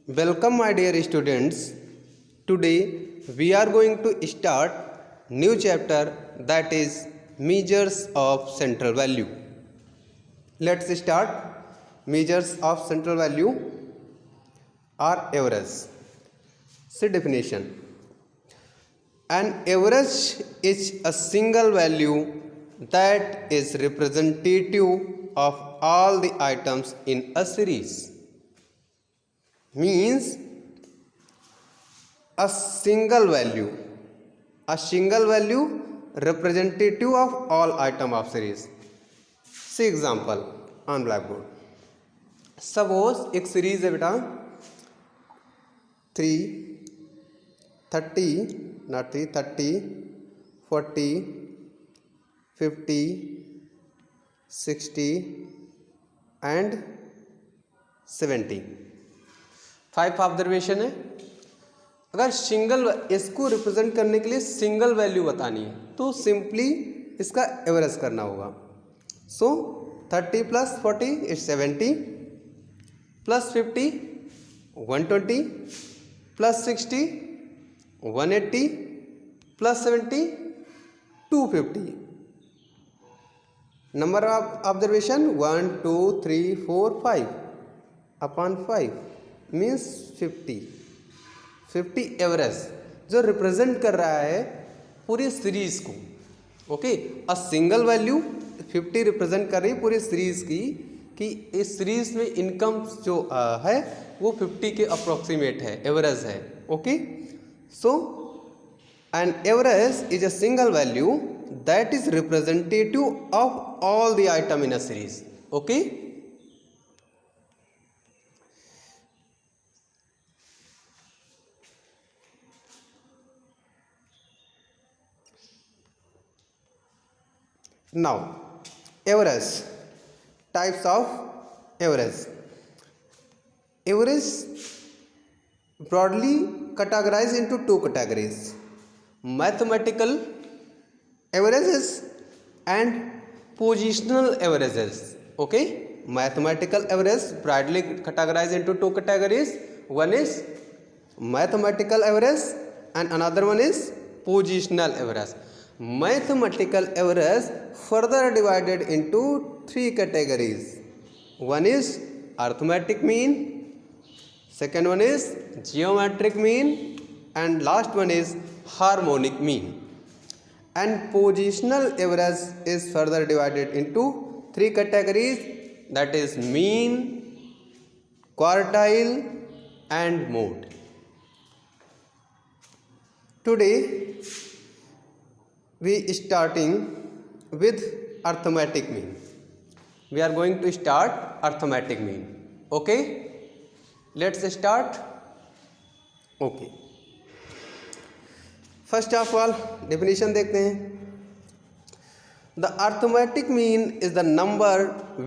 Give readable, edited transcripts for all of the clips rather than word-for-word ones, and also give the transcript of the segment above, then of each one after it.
Welcome my dear students. Today we are going to start new chapter, that is measures of central value. Let's start. Measures of central value are average. See definition. An average is a single value that is representative of all the items in a series. Means a single value representative of all item of series. See example on blackboard. Suppose एक series है बेटा 30, 40, 50, 60 and 70. 5 observation है. अगर single इसको represent करने के लिए single value बतानी है तो सिंपली इसका एवरेज करना होगा. सो 30 + 40 is 70, + 50 120, + 60 180, + 70 250. Number of observation 1 2 3 4 5 upon 5 means 50 average जो रिप्रेजेंट कर रहा है पूरी सीरीज को. Okay, a single value 50 represent कर रही है पूरी सीरीज की कि इस सीरीज में इनकम जो है वो 50 के अप्रोक्सीमेट है, एवरेज है. Okay, so an average is a single value that is representative of all the item in a series. Okay, now average, types of average. Average broadly categorized into two categories: mathematical averages and positional averages. Okay, mathematical average broadly categorized into two categories. One is mathematical average and another one is positional average. Mathematical average further divided into three categories. One is arithmetic mean, second one is geometric mean, and last one is harmonic mean. And positional average is further divided into three categories, that is mean, quartile and mode. Today we starting with arithmetic mean. We are going to start arithmetic mean. Okay, let's start. Okay, first of all definition देखते हैं. The arithmetic mean is the number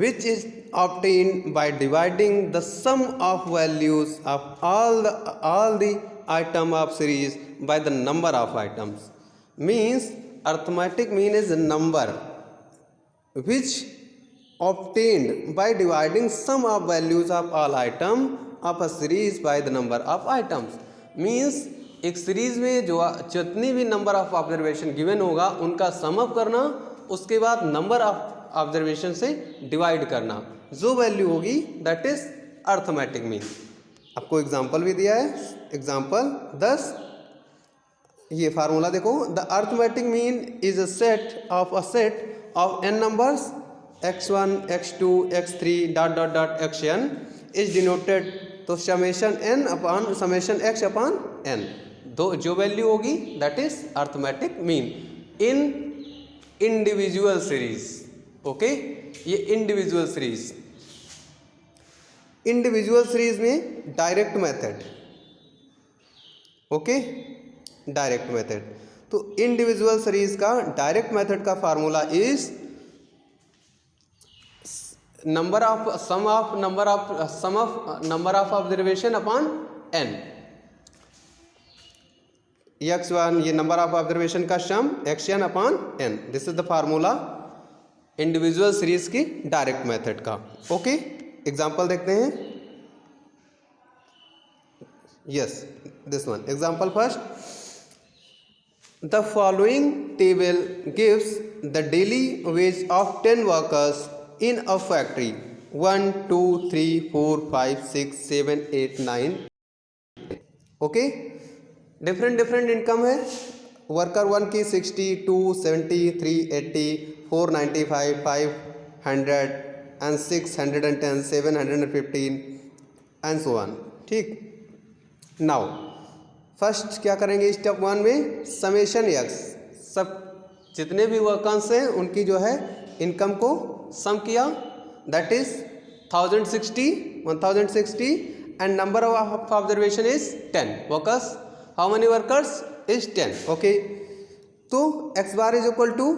which is obtained by dividing the sum of values of all the item of series by the number of items. Means arithmetic mean is a number which obtained by dividing sum of values of all item of a series by the number of items. Means एक series में जो जितनी भी number of observation given होगा उनका sum up करना, उसके बाद नंबर ऑफ ऑब्जर्वेशन से डिवाइड करना, जो वैल्यू होगी दैट इज अर्थमेटिक मीन. आपको एग्जांपल भी दिया है. एग्जांपल 10, ये फार्मूला देखो. The arithmetic mean is a set of n numbers x1 x2 x3 ... xn is denoted. तो summation n upon summation x upon n, दो जो वैल्यू होगी that is arithmetic mean in individual series. Okay, ये individual series में direct method. Okay, direct method. तो individual series का direct method का formula is number of observation upon n. x1 ये number of observation का सम xn upon n. This is the formula individual series की direct method का. Okay, example देखते हैं. Yes, this one. Example first. The following table gives the daily wage of 10 workers in a factory. 1, 2, 3, 4, 5, 6, 7, 8, 9. Okay, different income है. Worker 1 की 60, 2 70, 3 80, 4 95, 500 and 610, 715 and so on. ठीक. Now first क्या करेंगे step 1 में, summation x. सब जितने भी वर्कर्स हैं उनकी जो है इनकम को सम किया, that is 1060 and number of observation is 10 workers. How many workers is 10. Okay, तो x bar is equal to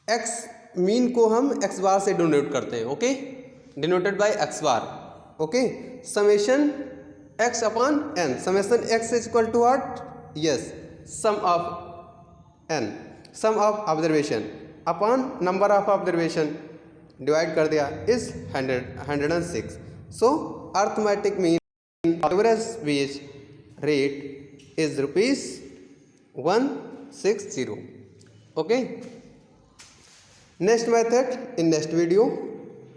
x mean को हम एक्स बार से डिनोट करते हैं. Okay, denoted by x bar. Okay, summation x upon n. Summation x is equal to what? Yes, sum of n, sum of observation upon number of observation divide कर दिया is 106. So arithmetic mean average wage rate is rupees 160. Okay, next method in next video.